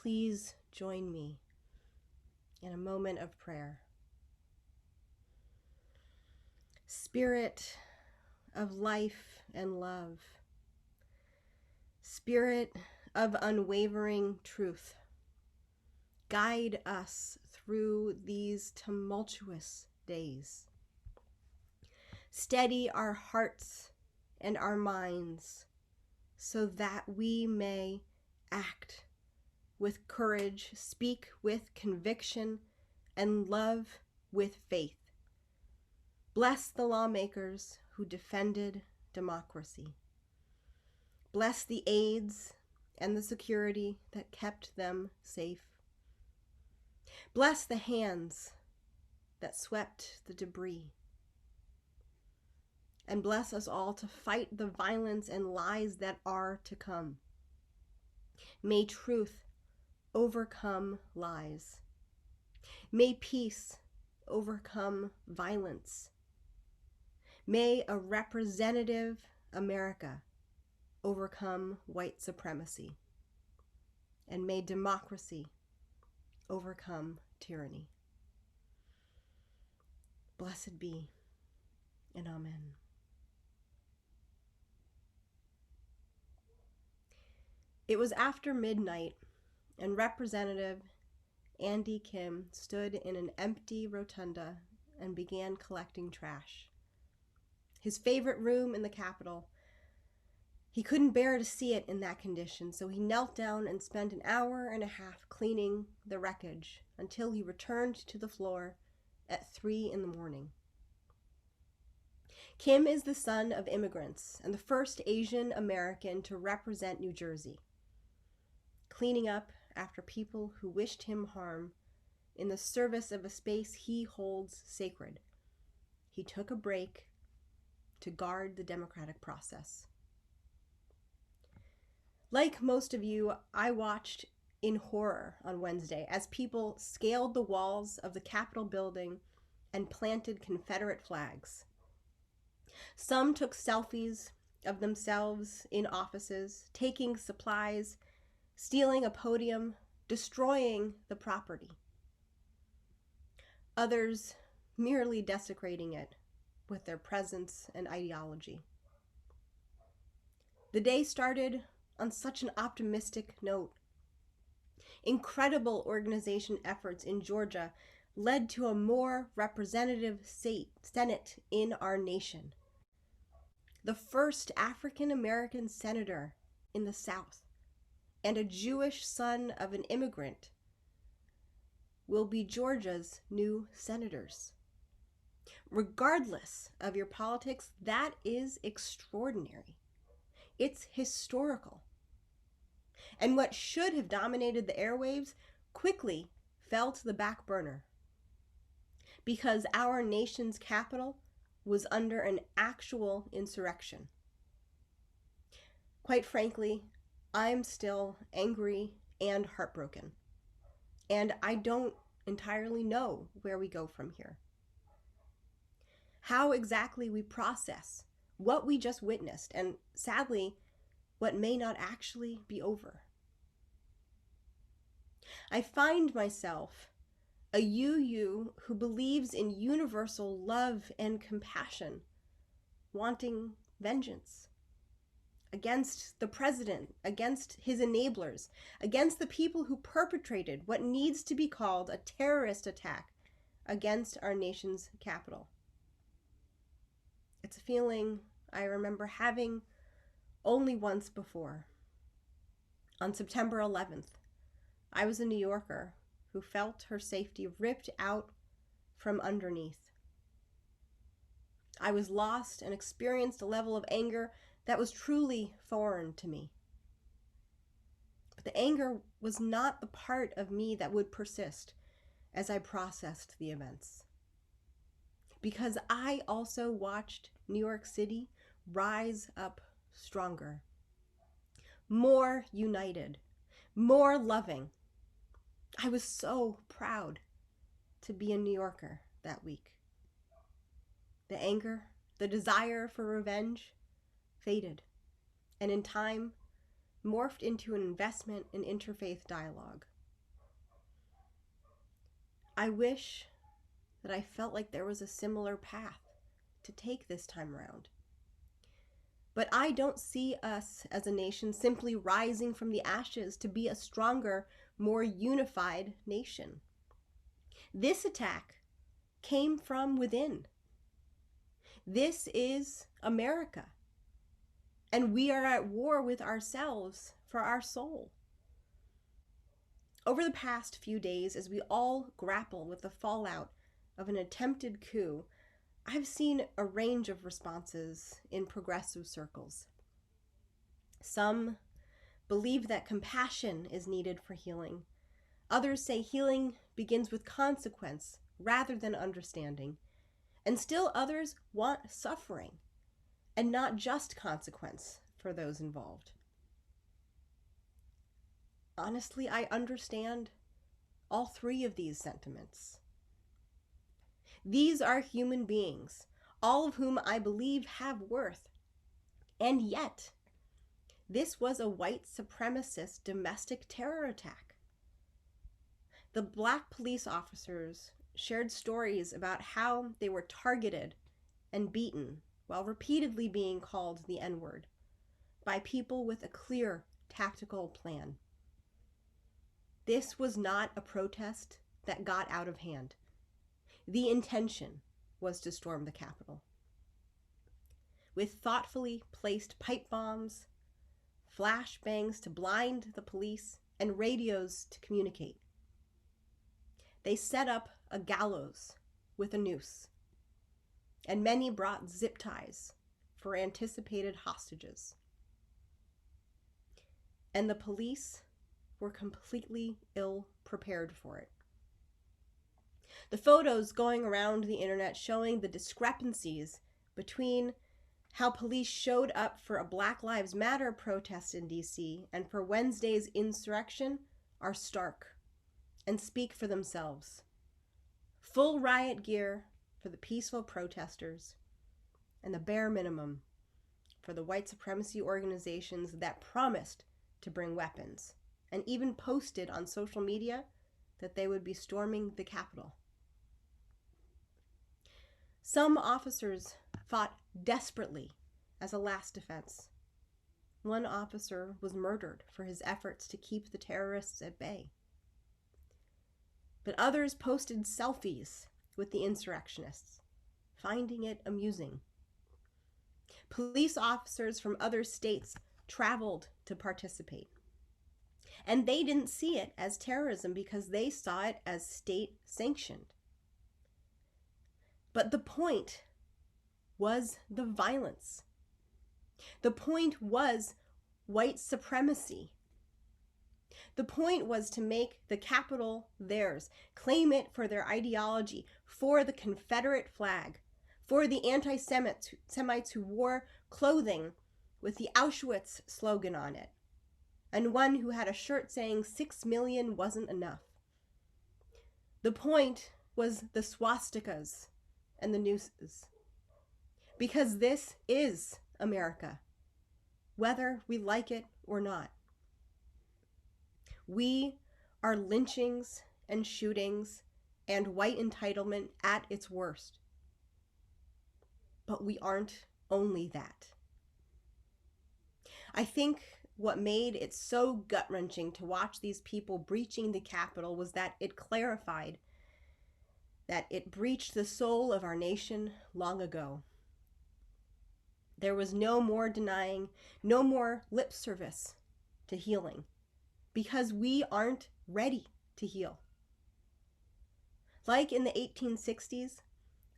please join me in a moment of prayer. Spirit of life and love, Spirit of unwavering truth, guide us through these tumultuous days. Steady our hearts and our minds so that we may act with courage, speak with conviction, and love with faith. Bless the lawmakers who defended democracy. Bless the aides and the security that kept them safe. Bless the hands that swept the debris. And bless us all to fight the violence and lies that are to come. May truth overcome lies. May peace overcome violence. May a representative America overcome white supremacy. And may democracy overcome tyranny. Blessed be, and amen. It was after midnight, and Representative Andy Kim stood in an empty rotunda and began collecting trash. His favorite room in the Capitol. He couldn't bear to see it in that condition, so he knelt down and spent an hour and a half cleaning the wreckage until he returned to the floor at 3 a.m. Kim is the son of immigrants and the first Asian American to represent New Jersey, cleaning up after people who wished him harm in the service of a space he holds sacred. He took a break to guard the democratic process. Like most of you, I watched in horror on Wednesday as people scaled the walls of the Capitol building and planted Confederate flags. Some took selfies of themselves in offices, taking supplies, stealing a podium, destroying the property. Others merely desecrating it with their presence and ideology. The day started on such an optimistic note. Incredible organization efforts in Georgia led to a more representative Senate in our nation. The first African American senator in the South and a Jewish son of an immigrant will be Georgia's new senators. Regardless of your politics, that is extraordinary. It's historical. And what should have dominated the airwaves quickly fell to the back burner because our nation's capital was under an actual insurrection. Quite frankly, I'm still angry and heartbroken, and I don't entirely know where we go from here. How exactly we process what we just witnessed, and sadly, what may not actually be over. I find myself a UU who believes in universal love and compassion, wanting vengeance against the president, against his enablers, against the people who perpetrated what needs to be called a terrorist attack against our nation's capital. It's a feeling I remember having only once before. On September 11th, I was a New Yorker who felt her safety ripped out from underneath. I was lost and experienced a level of anger that was truly foreign to me. But the anger was not the part of me that would persist as I processed the events. Because I also watched New York City rise up stronger, more united, more loving. I was so proud to be a New Yorker that week. The anger, the desire for revenge faded, and in time morphed into an investment in interfaith dialogue. I wish that I felt like there was a similar path to take this time around. But I don't see us as a nation simply rising from the ashes to be a stronger, more unified nation. This attack came from within. This is America, and we are at war with ourselves for our soul. Over the past few days, as we all grapple with the fallout of an attempted coup, I've seen a range of responses in progressive circles. Some believe that compassion is needed for healing. Others say healing begins with consequence rather than understanding. And still others want suffering and not just consequence for those involved. Honestly, I understand all three of these sentiments. These are human beings, all of whom I believe have worth. And yet, this was a white supremacist domestic terror attack. The Black police officers shared stories about how they were targeted and beaten while repeatedly being called the N-word by people with a clear tactical plan. This was not a protest that got out of hand. The intention was to storm the Capitol. With thoughtfully placed pipe bombs, flashbangs to blind the police, and radios to communicate. They set up a gallows with a noose, and many brought zip ties for anticipated hostages. And the police were completely ill-prepared for it. The photos going around the internet showing the discrepancies between how police showed up for a Black Lives Matter protest in DC and for Wednesday's insurrection are stark and speak for themselves. Full riot gear for the peaceful protesters, and the bare minimum for the white supremacy organizations that promised to bring weapons and even posted on social media that they would be storming the Capitol. Some officers fought desperately as a last defense. One officer was murdered for his efforts to keep the terrorists at bay. But others posted selfies with the insurrectionists, finding it amusing. Police officers from other states traveled to participate. And they didn't see it as terrorism because they saw it as state-sanctioned. But the point was the violence. The point was white supremacy. The point was to make the Capitol theirs, claim it for their ideology, for the Confederate flag, for the anti-Semites who wore clothing with the Auschwitz slogan on it, and one who had a shirt saying 6 million wasn't enough. The point was the swastikas and the nooses. Because this is America, whether we like it or not. We are lynchings and shootings and white entitlement at its worst. But we aren't only that. I think what made it so gut-wrenching to watch these people breaching the Capitol was that it clarified that it breached the soul of our nation long ago. There was no more denying, no more lip service to healing, because we aren't ready to heal. Like in the 1860s,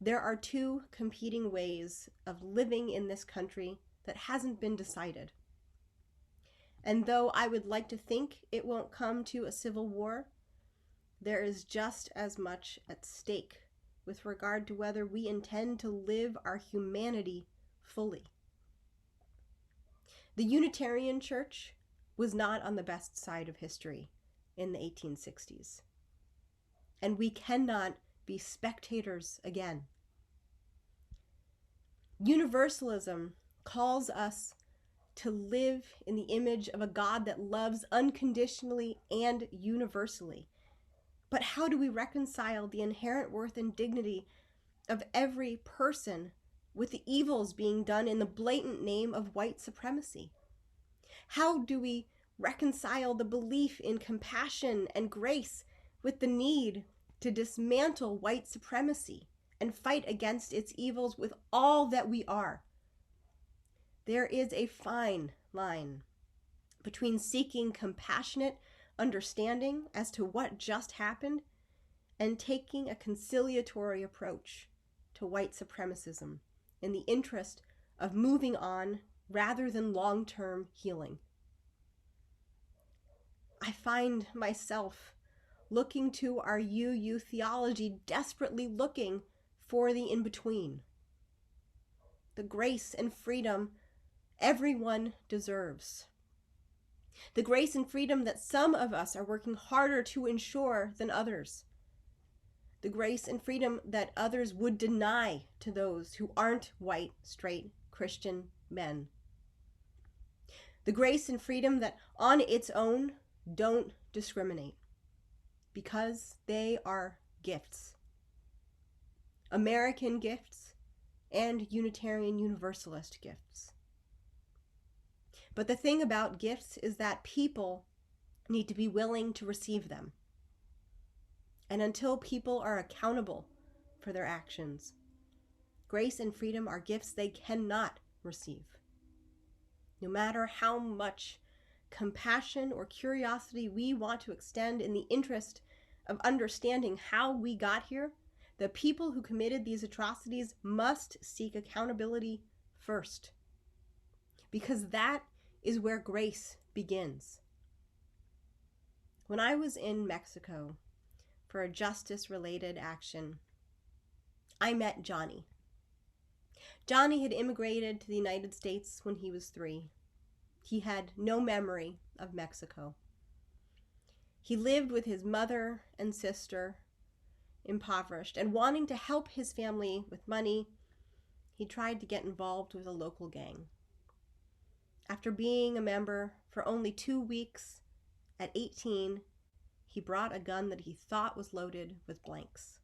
there are two competing ways of living in this country that hasn't been decided. And though I would like to think it won't come to a civil war, there is just as much at stake with regard to whether we intend to live our humanity fully. The Unitarian Church was not on the best side of history in the 1860s. And we cannot be spectators again. Universalism calls us to live in the image of a God that loves unconditionally and universally. But how do we reconcile the inherent worth and dignity of every person with the evils being done in the blatant name of white supremacy? How do we reconcile the belief in compassion and grace with the need to dismantle white supremacy and fight against its evils with all that we are? There is a fine line between seeking compassionate understanding as to what just happened and taking a conciliatory approach to white supremacism in the interest of moving on rather than long-term healing. I find myself looking to our UU theology, desperately looking for the in-between, the grace and freedom everyone deserves, the grace and freedom that some of us are working harder to ensure than others, the grace and freedom that others would deny to those who aren't white, straight, Christian men, the grace and freedom that on its own don't discriminate because they are gifts, American gifts and Unitarian Universalist gifts. But the thing about gifts is that people need to be willing to receive them. And until people are accountable for their actions, grace and freedom are gifts they cannot receive. No matter how much compassion or curiosity we want to extend in the interest of understanding how we got here, the people who committed these atrocities must seek accountability first, because that is where grace begins. When I was in Mexico for a justice-related action, I met Johnny. Johnny had immigrated to the United States when he was 3. He had no memory of Mexico. He lived with his mother and sister, impoverished, and wanting to help his family with money, he tried to get involved with a local gang. After being a member for only 2 weeks, at 18, he brought a gun that he thought was loaded with blanks.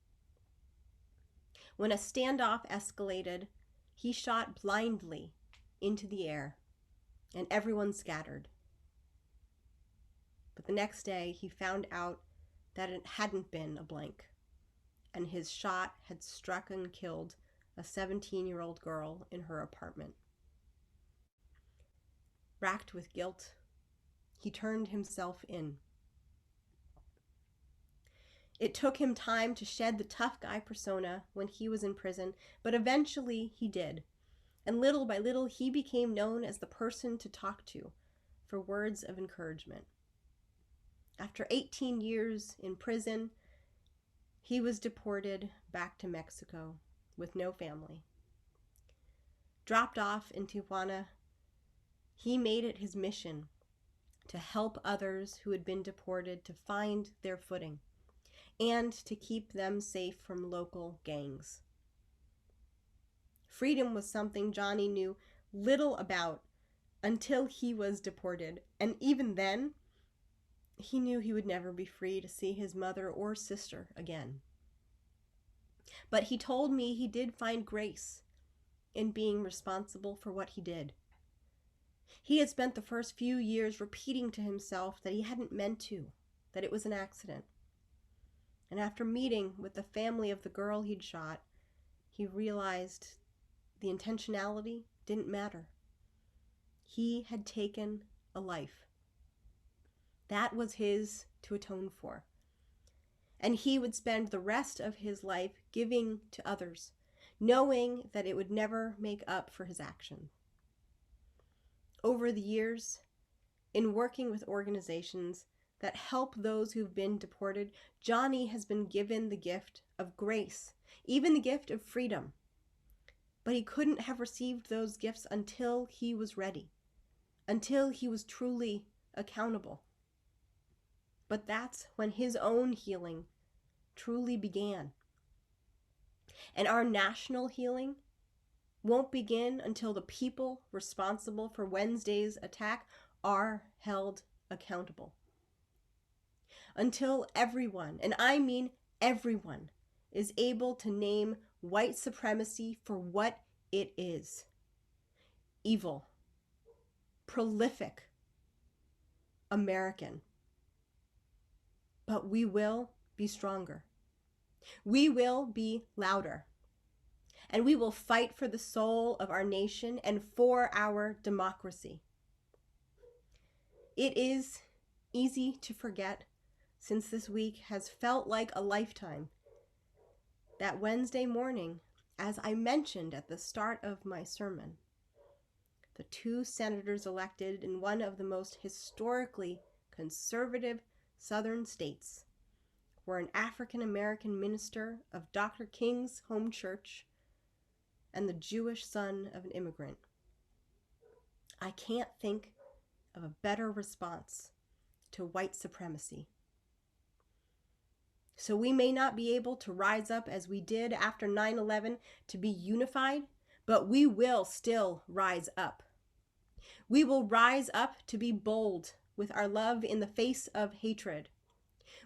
When a standoff escalated, he shot blindly into the air, and everyone scattered. But the next day, he found out that it hadn't been a blank, and his shot had struck and killed a 17-year-old girl in her apartment. Racked with guilt, he turned himself in. It took him time to shed the tough guy persona when he was in prison, but eventually he did. And little by little, he became known as the person to talk to for words of encouragement. After 18 years in prison, he was deported back to Mexico with no family. Dropped off in Tijuana, he made it his mission to help others who had been deported to find their footing and to keep them safe from local gangs. Freedom was something Johnny knew little about until he was deported, and even then, he knew he would never be free to see his mother or sister again. But he told me he did find grace in being responsible for what he did. He had spent the first few years repeating to himself that he hadn't meant to, that it was an accident. And after meeting with the family of the girl he'd shot, he realized the intentionality didn't matter. He had taken a life. That was his to atone for. And he would spend the rest of his life giving to others, knowing that it would never make up for his actions. Over the years, in working with organizations that help those who've been deported, Johnny has been given the gift of grace, even the gift of freedom. But he couldn't have received those gifts until he was ready, until he was truly accountable. But that's when his own healing truly began. And our national healing won't begin until the people responsible for Wednesday's attack are held accountable. until everyone, and I mean everyone, is able to name white supremacy for what it is: evil, prolific, American. But we will be stronger. We will be louder. And we will fight for the soul of our nation and for our democracy. It is easy to forget, since this week has felt like a lifetime, that Wednesday morning, as I mentioned at the start of my sermon, the two senators elected in one of the most historically conservative southern states were an African-American minister of Dr. King's home church and the Jewish son of an immigrant. I can't think of a better response to white supremacy. So we may not be able to rise up as we did after 9/11 to be unified, but we will still rise up. We will rise up to be bold with our love in the face of hatred.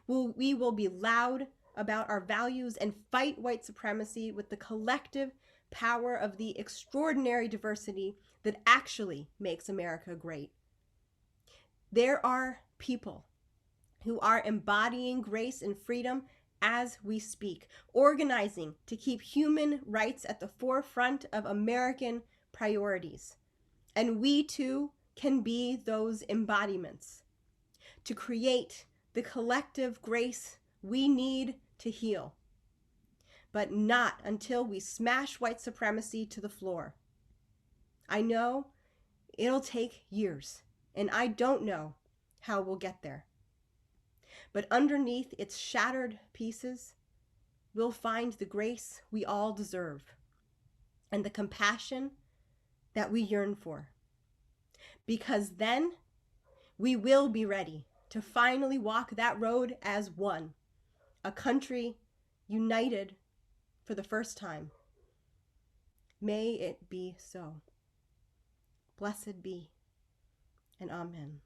We will be loud about our values and fight white supremacy with the collective power of the extraordinary diversity that actually makes America great. There are people who are embodying grace and freedom as we speak, organizing to keep human rights at the forefront of American priorities. And we too can be those embodiments to create the collective grace we need to heal. But not until we smash white supremacy to the floor. I know it'll take years, and I don't know how we'll get there. But underneath its shattered pieces, we'll find the grace we all deserve and the compassion that we yearn for. Because then we will be ready to finally walk that road as one, a country united for the first time. May it be so. Blessed be, and amen.